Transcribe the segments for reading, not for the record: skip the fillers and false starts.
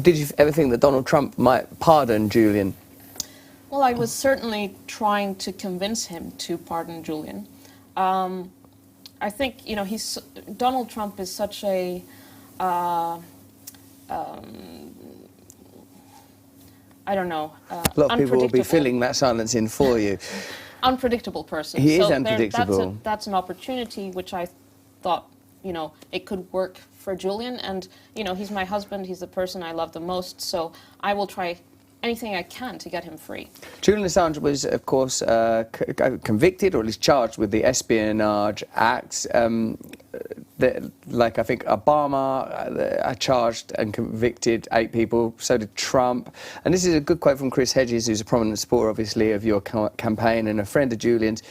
Did you ever think that Donald Trump might pardon Julian? Well, I was certainly trying to convince him to pardon Julian. I think, you know, Donald Trump is such a I don't know. A lot of people will be filling that silence in for you. Unpredictable person. He is unpredictable. That's an opportunity which I thought, you know, it could work for Julian. And, you know, he's my husband. He's the person I love the most. So I will try anything I can to get him free. Julian Assange was, of course, convicted, or at least charged with the Espionage Act. Like, I think Obama charged and convicted 8 people, so did Trump. And this is a good quote from Chris Hedges, who's a prominent supporter, obviously, of your campaign and a friend of Julian's.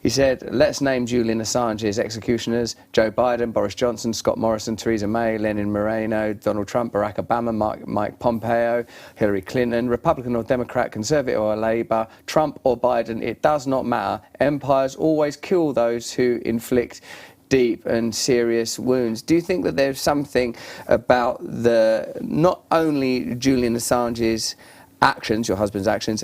He said, let's name Julian Assange's executioners: Joe Biden, Boris Johnson, Scott Morrison, Theresa May, Lenin Moreno, Donald Trump, Barack Obama, Mike Pompeo, Hillary Clinton, Republican or Democrat, Conservative or Labour, Trump or Biden. It does not matter. Empires always kill those who inflict deep and serious wounds. Do you think that there's something about not only Julian Assange's actions, your husband's actions,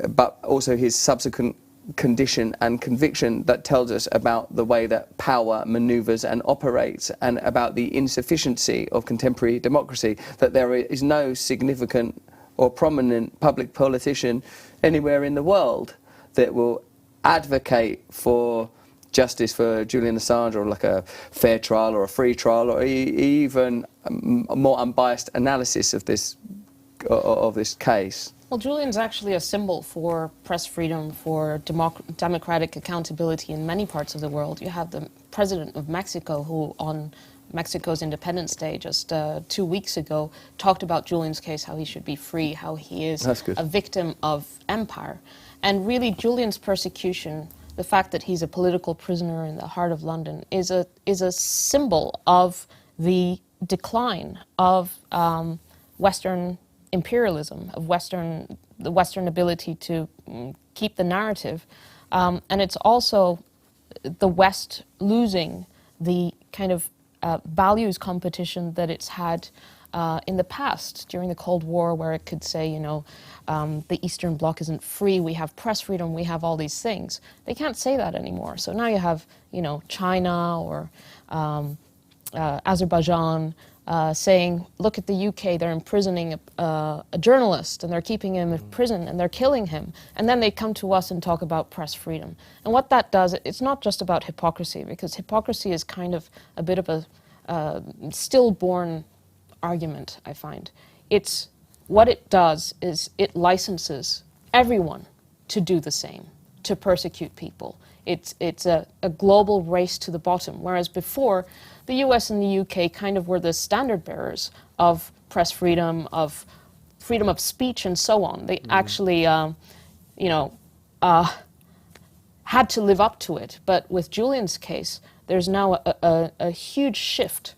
but also his subsequent condition and conviction that tells us about the way that power manoeuvres and operates, and about the insufficiency of contemporary democracy, that there is no significant or prominent public politician anywhere in the world that will advocate for justice for Julian Assange, or like a fair trial or a free trial, or even a more unbiased analysis of this case? Well, Julian's actually a symbol for press freedom, for democratic accountability in many parts of the world. You have the president of Mexico, who on Mexico's Independence Day just 2 weeks ago talked about Julian's case, how he should be free, how he is a victim of empire. And really, Julian's persecution, the fact that he's a political prisoner in the heart of London, is a symbol of the decline of Western imperialism, of the Western ability to keep the narrative. And it's also the West losing the kind of values competition that it's had in the past, during the Cold War, where it could say, you know, the Eastern Bloc isn't free, we have press freedom, we have all these things. They can't say that anymore. So now you have, you know, China or Azerbaijan saying, look at the UK, they're imprisoning a journalist, and they're keeping him in prison, and they're killing him. And then they come to us and talk about press freedom. And what that does, it's not just about hypocrisy, because hypocrisy is kind of a bit of a stillborn argument, I find. What it does is it licenses everyone to do the same, to persecute people. It's a global race to the bottom, whereas before, the US and the UK kind of were the standard bearers of press freedom, of freedom of speech, and so on. They actually, you know, had to live up to it. But with Julian's case, there's now a huge shift,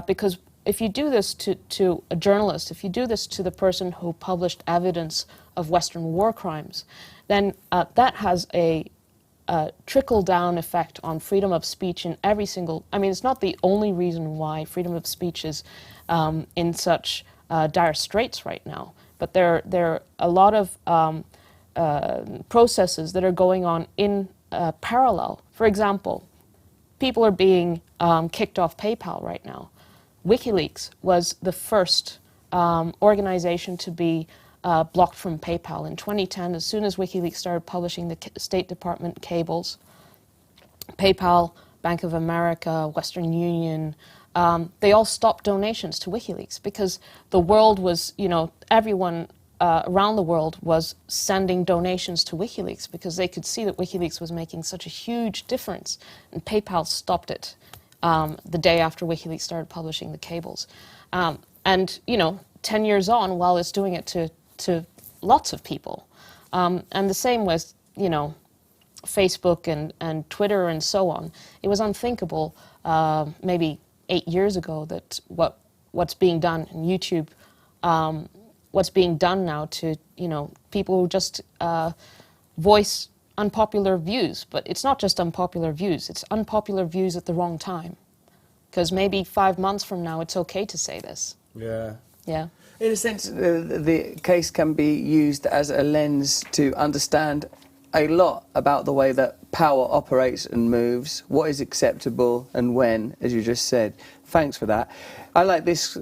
because if you do this to a journalist, if you do this to the person who published evidence of Western war crimes, then that has a trickle-down effect on freedom of speech in every single... I mean, it's not the only reason why freedom of speech is in such dire straits right now, but there are a lot of processes that are going on in parallel. For example, people are being kicked off PayPal right now. WikiLeaks was the first organization to be blocked from PayPal. In 2010, as soon as WikiLeaks started publishing the State Department cables, PayPal, Bank of America, Western Union, they all stopped donations to WikiLeaks, because the world was, you know, everyone around the world was sending donations to WikiLeaks because they could see that WikiLeaks was making such a huge difference, and PayPal stopped it the day after WikiLeaks started publishing the cables. And, you know, 10 years on, while it's doing it to lots of people. And the same with, you know, Facebook and Twitter and so on. It was unthinkable maybe 8 years ago that what's being done in YouTube, what's being done now to, you know, people who just voice unpopular views. But it's not just unpopular views, it's unpopular views at the wrong time. Because maybe 5 months from now it's okay to say this. Yeah. Yeah. In a sense, the case can be used as a lens to understand a lot about the way that power operates and moves, what is acceptable and when, as you just said. Thanks for that. I like this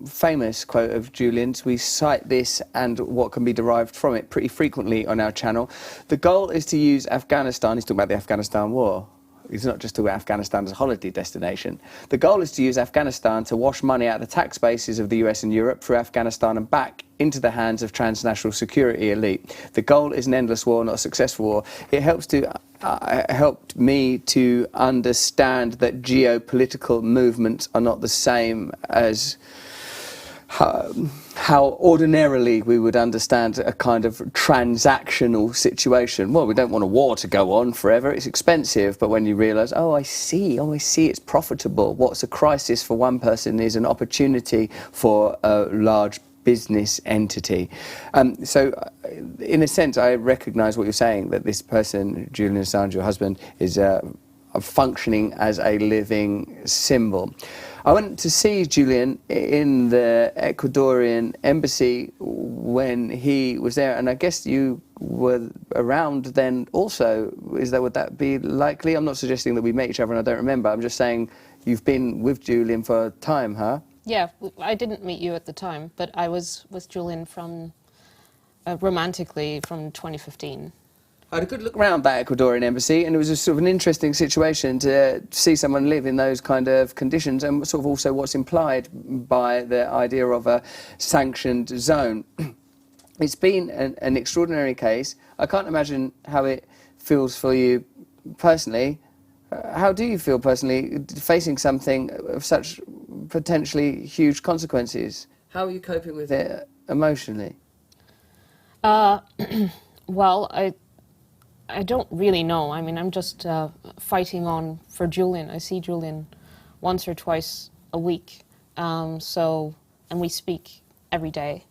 famous quote of Julian's. We cite this and what can be derived from it pretty frequently on our channel. The goal is to use Afghanistan, he's talking about the Afghanistan war. He's not just talking about Afghanistan as a holiday destination. The goal is to use Afghanistan to wash money out of the tax bases of the US and Europe through Afghanistan and back into the hands of transnational security elite. The goal is an endless war, not a successful war. It helped me to understand that geopolitical movements are not the same as how ordinarily we would understand a kind of transactional situation. Well, we don't want a war to go on forever, it's expensive, but when you realise, oh, I see, it's profitable. What's a crisis for one person is an opportunity for a large business entity. So, in a sense, I recognise what you're saying, that this person, Julian Assange, your husband, is functioning as a living symbol. I went to see Julian in the Ecuadorian embassy when he was there, and I guess you were around then also. Would that be likely? I'm not suggesting that we met each other and I don't remember. I'm just saying you've been with Julian for a time, huh? Yeah, I didn't meet you at the time, but I was with Julian from, romantically, from 2015. I had a good look around that Ecuadorian embassy, and it was a sort of an interesting situation to see someone live in those kind of conditions, and sort of also what's implied by the idea of a sanctioned zone. It's been an extraordinary case. I can't imagine how it feels for you personally. How do you feel personally facing something of such potentially huge consequences? How are you coping with it emotionally? Well, I don't really know. I mean, I'm just fighting on for Julian. I see Julian once or twice a week, and we speak every day.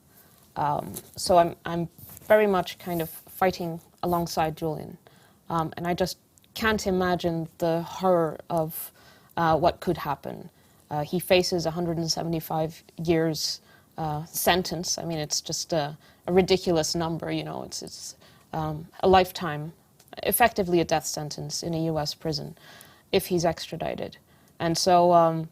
So I'm very much kind of fighting alongside Julian, and I just can't imagine the horror of what could happen. He faces 175 years sentence. I mean, it's just a ridiculous number. You know, it's a lifetime. Effectively a death sentence in a US prison if he's extradited. And so I'm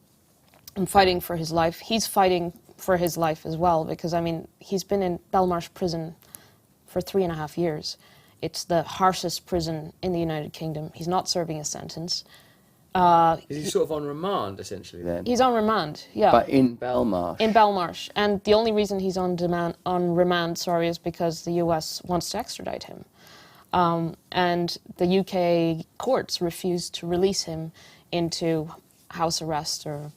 fighting for his life. He's fighting for his life as well because, I mean, he's been in Belmarsh prison for 3.5 years. It's the harshest prison in the United Kingdom. He's not serving a sentence. Is he sort of on remand, essentially, then? He's on remand, yeah. But in Belmarsh? In Belmarsh. And the only reason he's on remand, is because the US wants to extradite him. And the UK courts refused to release him into house arrest or,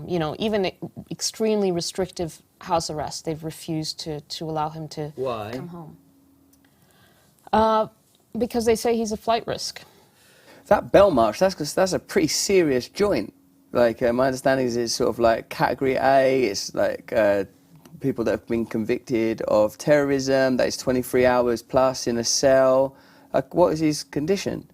you know, even extremely restrictive house arrest. They've refused to allow him to come home. Because they say he's a flight risk. That Belmarsh, that's a pretty serious joint. Like, my understanding is it's sort of like Category A, it's like people that have been convicted of terrorism, that is 23 hours plus in a cell. What is his condition?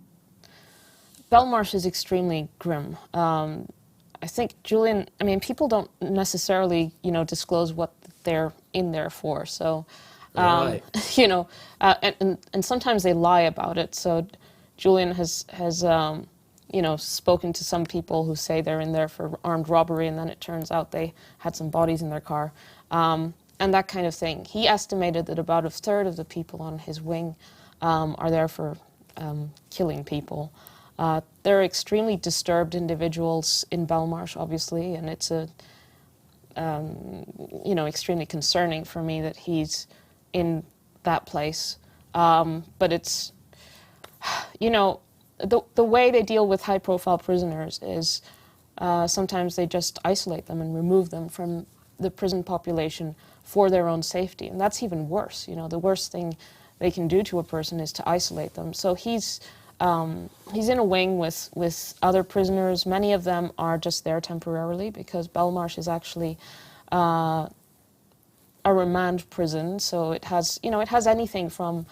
Belmarsh is extremely grim. I think Julian, I mean, people don't necessarily, you know, disclose what they're in there for. So, right. You know, and sometimes they lie about it. So Julian has you know, spoken to some people who say they're in there for armed robbery, and then it turns out they had some bodies in their car. And that kind of thing. He estimated that about 1/3 of the people on his wing are there for killing people. They're extremely disturbed individuals in Belmarsh, obviously, and it's you know, extremely concerning for me that he's in that place. But it's, you know, the way they deal with high-profile prisoners is sometimes they just isolate them and remove them from the prison population for their own safety, and that's even worse. You know, the worst thing they can do to a person is to isolate them. So he's in a wing with other prisoners. Many of them are just there temporarily because Belmarsh is actually a remand prison. So it has, you know, it has anything from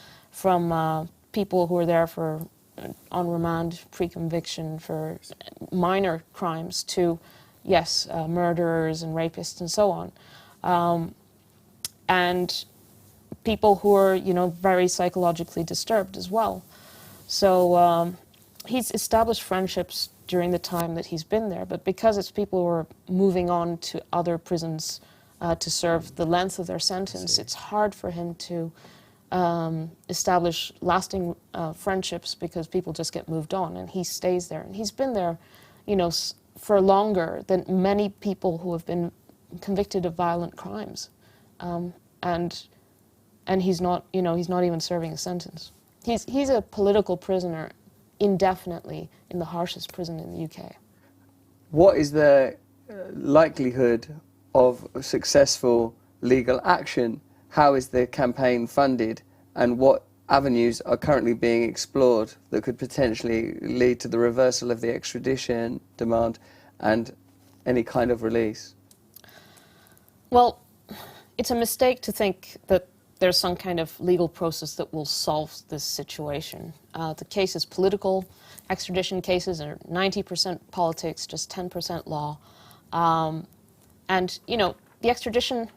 people who are there for on remand, pre-conviction for minor crimes to, yes, murderers and rapists and so on. and people who are, very psychologically disturbed as well. So he's established friendships during the time that he's been there, but because it's people who are moving on to other prisons to serve the length of their sentence, it's hard for him to establish lasting friendships because people just get moved on, and he stays there. And he's been there, for longer than many people who have been convicted of violent crimes, and he's not, he's not even serving a sentence. He's a political prisoner indefinitely in the harshest prison in the UK. What is the likelihood of successful legal action? How is the campaign funded, and what avenues are currently being explored that could potentially lead to the reversal of the extradition demand and any kind of release? Well, it's a mistake to think that there's some kind of legal process that will solve this situation. The case is political. Extradition cases are 90% politics, just 10% law. And, the extradition,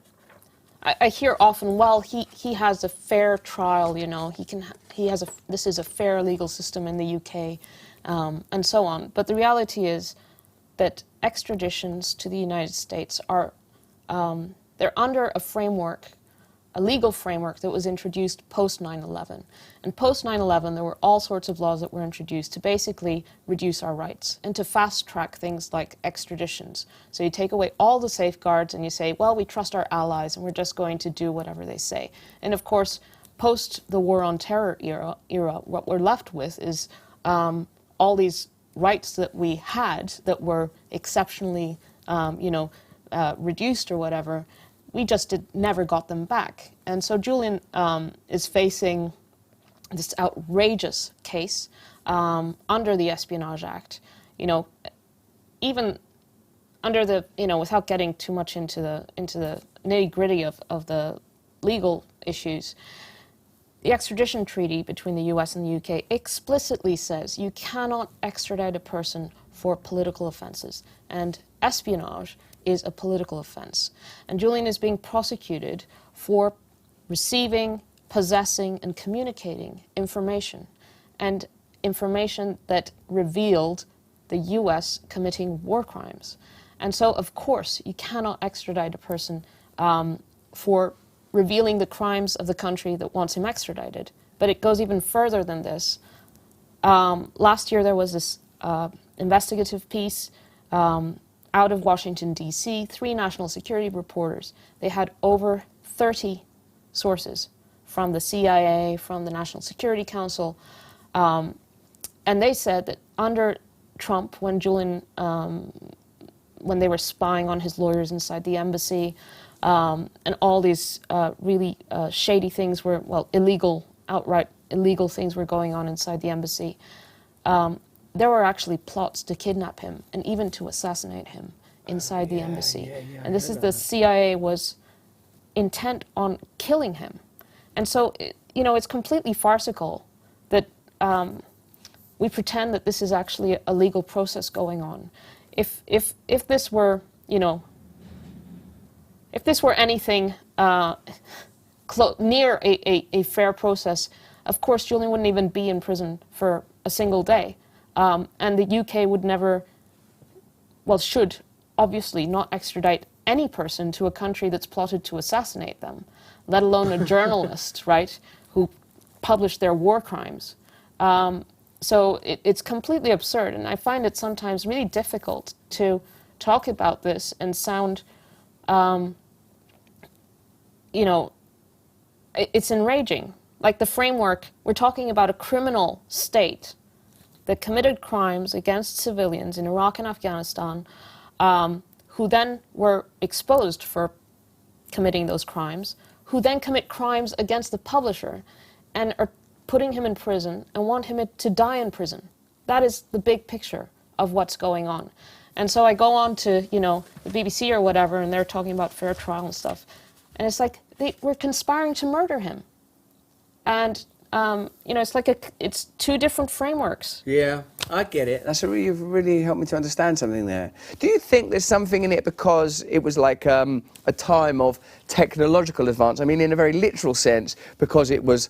I hear often, well, he has a fair trial, this is a fair legal system in the UK, and so on. But the reality is that extraditions to the United States are, they're under a legal framework that was introduced post 9/11. And post 9/11, there were all sorts of laws that were introduced to basically reduce our rights and to fast-track things like extraditions. So you take away all the safeguards and you say, well, we trust our allies and we're just going to do whatever they say. And of course, post the War on Terror era, what we're left with is all these rights that we had that were exceptionally, reduced or whatever. We just never got them back. And so Julian is facing this outrageous case under the Espionage Act. Even under the, without getting too much into the nitty-gritty of the legal issues, the extradition treaty between the US and the UK explicitly says you cannot extradite a person for political offenses. And espionage is a political offense. And Julian is being prosecuted for receiving, possessing, and communicating information. And information that revealed the US committing war crimes. And so, of course, you cannot extradite a person for revealing the crimes of the country that wants him extradited. But it goes even further than this. Last year there was this investigative piece out of Washington, D.C., 3 national security reporters. They had over 30 sources from the CIA, from the National Security Council, and they said that under Trump, when Julian, when they were spying on his lawyers inside the embassy, and all these really shady things were, well, outright illegal things were going on inside the embassy, there were actually plots to kidnap him and even to assassinate him inside the embassy. And this is the CIA was intent on killing him. And so, it's completely farcical that we pretend that this is actually a legal process going on. If this were, if this were anything near a fair process, of course Julian wouldn't even be in prison for a single day. And the UK would never, well, should obviously not extradite any person to a country that's plotted to assassinate them, let alone a journalist, right, who published their war crimes. So it's completely absurd, and I find it sometimes really difficult to talk about this and sound, it's enraging. Like the framework, we're talking about a criminal state that committed crimes against civilians in Iraq and Afghanistan, who then were exposed for committing those crimes, who then commit crimes against the publisher and are putting him in prison and want him to die in prison. That is the big picture of what's going on. And so I go on to, the BBC or whatever, and they're talking about fair trial and stuff. And it's like, we're conspiring to murder him. And you know, it's two different frameworks. Yeah, I get it. You've really helped me to understand something there. Do you think there's something in it because it was like a time of technological advance? I mean, in a very literal sense, because it was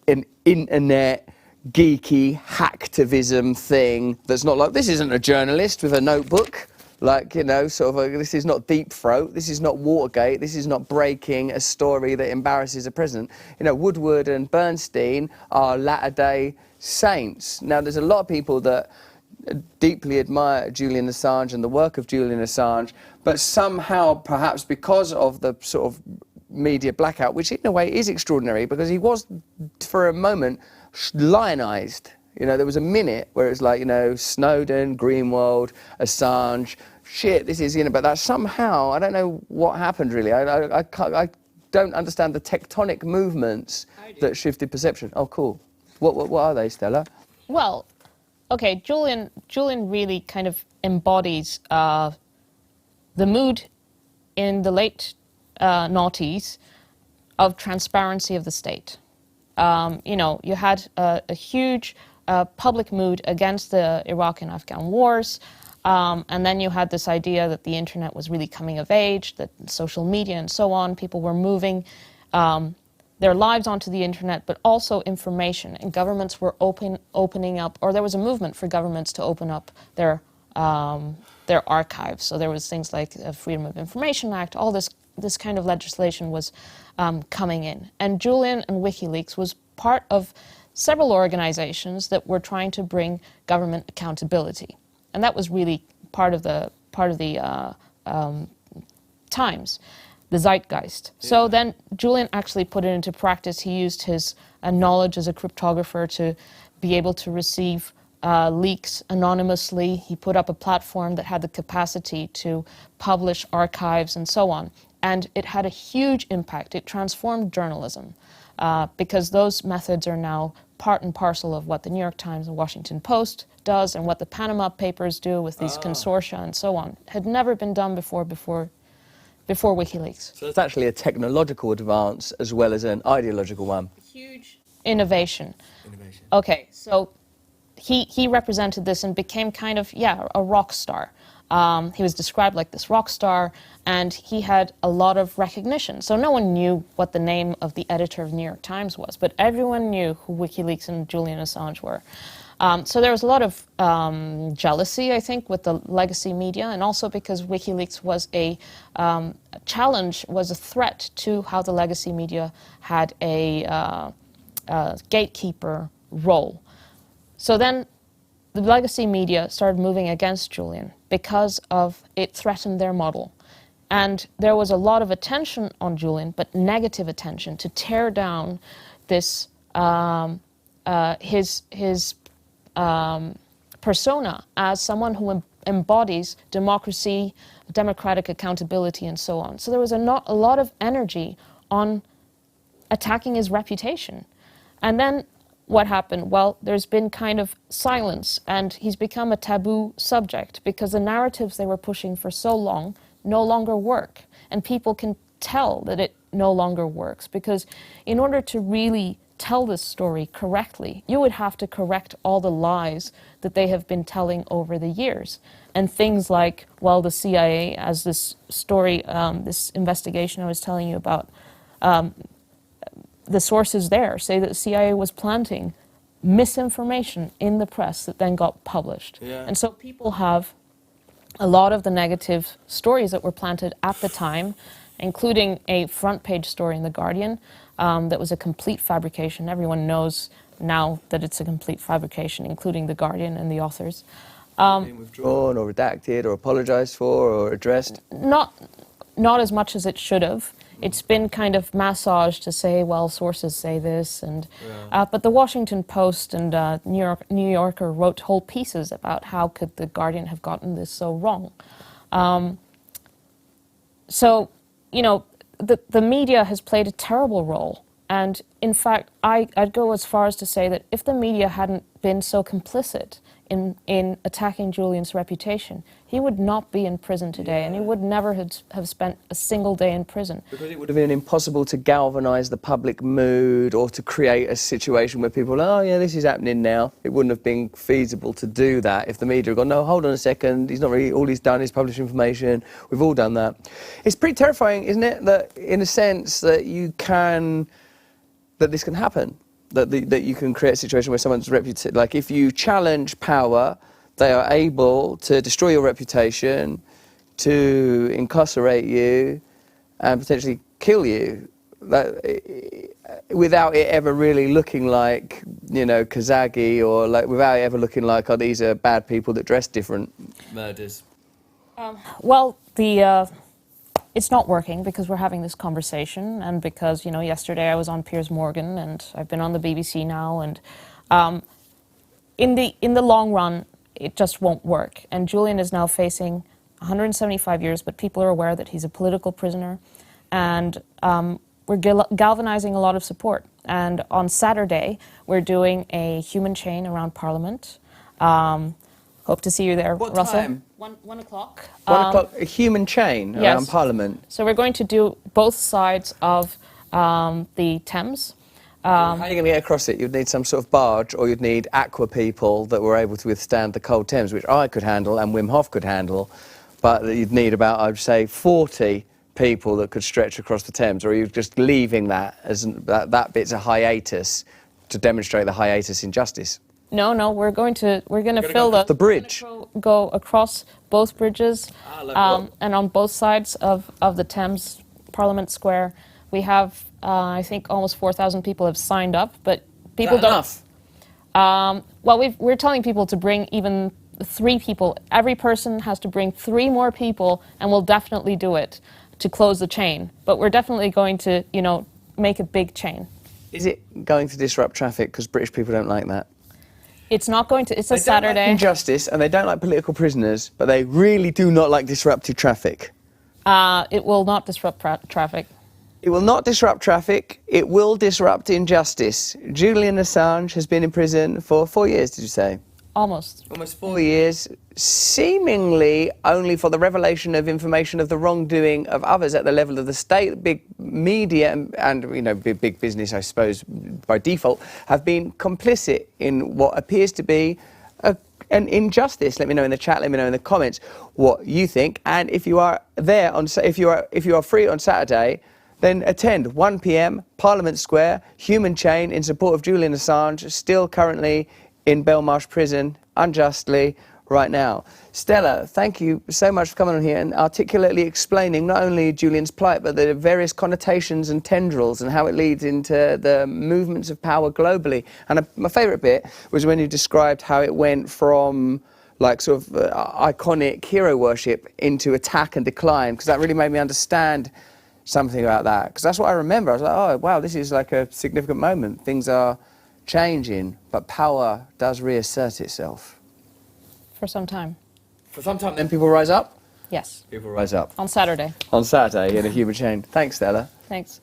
an internet geeky hacktivism thing that's not like, this isn't a journalist with a notebook. Like, you know, sort of, this is not Deep Throat, this is not Watergate, this is not breaking a story that embarrasses a president. You know, Woodward and Bernstein are latter-day saints. Now, there's a lot of people that deeply admire Julian Assange and the work of Julian Assange, but somehow, perhaps because of the sort of media blackout, which in a way is extraordinary, because he was, for a moment, lionized. You know, there was a minute where it was like, you know, Snowden, Greenwald, Assange, shit, this is, you know, but that somehow, I don't know what happened really. I don't understand the tectonic movements that shifted perception. Oh, cool. What are they, Stella? Well, okay, Julian really kind of embodies the mood in the late noughties of transparency of the state. You know, you had a huge public mood against the Iraq and Afghan wars, and then you had this idea that the internet was really coming of age, that social media and so on, people were moving their lives onto the internet, but also information, and governments were opening up, or there was a movement for governments to open up their archives. So there was things like the Freedom of Information Act, all this kind of legislation was coming in. And Julian and WikiLeaks was part of several organizations that were trying to bring government accountability. And that was really part of the times, the zeitgeist. Yeah. So then Julian actually put it into practice. He used his knowledge as a cryptographer to be able to receive leaks anonymously. He put up a platform that had the capacity to publish archives and so on. And it had a huge impact. It transformed journalism because those methods are now part and parcel of what the New York Times and Washington Post does and what the Panama Papers do with these consortia and so on. It had never been done before WikiLeaks. So it's actually a technological advance as well as an ideological one. Huge innovation. Okay, so he represented this and became kind of, a rock star. He was described like this rock star, and he had a lot of recognition. So no one knew what the name of the editor of the New York Times was, but everyone knew who WikiLeaks and Julian Assange were. So there was a lot of jealousy, I think, with the legacy media, and also because WikiLeaks was a challenge, was a threat to how the legacy media had a gatekeeper role. So then the legacy media started moving against Julian because of it threatened their model. And there was a lot of attention on Julian, but negative attention to tear down this his persona as someone who embodies democracy, democratic accountability, and so on. So there was a lot of energy on attacking his reputation. And then what happened? Well, there's been kind of silence, and he's become a taboo subject because the narratives they were pushing for so long no longer work. And people can tell that it no longer works because in order to really tell this story correctly, you would have to correct all the lies that they have been telling over the years. And things like, well, the CIA, as this story, this investigation I was telling you about, the sources there say that the CIA was planting misinformation in the press that then got published. Yeah. And so people have a lot of the negative stories that were planted at the time, including a front page story in The Guardian that was a complete fabrication. Everyone knows now that it's a complete fabrication, including The Guardian and the authors. Been withdrawn or redacted or apologized for or addressed? Not as much as it should have. It's been kind of massaged to say, well, sources say this, and but the Washington Post and New Yorker wrote whole pieces about how could the Guardian have gotten this so wrong. So, you know, the media has played a terrible role, and in fact, I'd go as far as to say that if the media hadn't been so complicit in attacking Julian's reputation, he would not be in prison today, and he would never have spent a single day in prison. Because it would have been impossible to galvanise the public mood or to create a situation where people, oh yeah, this is happening now. It wouldn't have been feasible to do that if the media had gone, no, hold on a second, he's not really, all he's done is publish information. We've all done that. It's pretty terrifying, isn't it, that in a sense that that this can happen, that you can create a situation where someone's reputation, like if you challenge power, they are able to destroy your reputation, to incarcerate you, and potentially kill you, without it ever really looking like, you know, Kazagi, or like without it ever looking like, oh, these are bad people that dress different. Murders. Well, it's not working because we're having this conversation, and because, you know, yesterday I was on Piers Morgan, and I've been on the BBC now, and in the long run, it just won't work. And Julian is now facing 175 years, but people are aware that he's a political prisoner, and we're galvanizing a lot of support. And on Saturday, we're doing a human chain around Parliament. Hope to see you there, What Russell. time? 1 o'clock. 1 o'clock, a human chain around Parliament. So we're going to do both sides of the Thames. How are you going to get across it? You'd need some sort of barge, or you'd need aqua people that were able to withstand the cold Thames, which I could handle and Wim Hof could handle, but you'd need about, I'd say, 40 people that could stretch across the Thames, or are you just leaving that as that bit's a hiatus to demonstrate the hiatus in justice? No, we're going to fill the bridge. Go across both bridges, and on both sides of the Thames, Parliament Square. We have, I think, almost 4,000 people have signed up, but people don't. Enough? Well, we're telling people to bring even 3 people. Every person has to bring 3 more people, and we'll definitely do it to close the chain. But we're definitely going to, you know, make a big chain. Is it going to disrupt traffic? Because British people don't like that. It's not going to. It's a Saturday. They don't like injustice, and they don't like political prisoners, but they really do not like disrupted traffic. It will not disrupt traffic. It will not disrupt traffic. It will disrupt injustice. Julian Assange has been in prison for 4 years, did you say? Almost. Almost 4 years, seemingly only for the revelation of information of the wrongdoing of others at the level of the state. Big media and you know, big business, I suppose, by default, have been complicit in what appears to be an injustice. Let me know in the chat. Let me know in the comments what you think. And if you are there if you are free on Saturday, then attend 1 p.m. Parliament Square, human chain in support of Julian Assange, still currently in Belmarsh prison, unjustly, right now. Stella, thank you so much for coming on here and articulately explaining not only Julian's plight, but the various connotations and tendrils and how it leads into the movements of power globally. And my favourite bit was when you described how it went from like sort of iconic hero worship into attack and decline, because that really made me understand something about that. Because that's what I remember. I was like, oh, wow, this is like a significant moment. Things are changing, but power does reassert itself. For some time. For some time, then people rise up? Yes. People rise up. On Saturday. On Saturday in a human chain. Thanks, Stella. Thanks.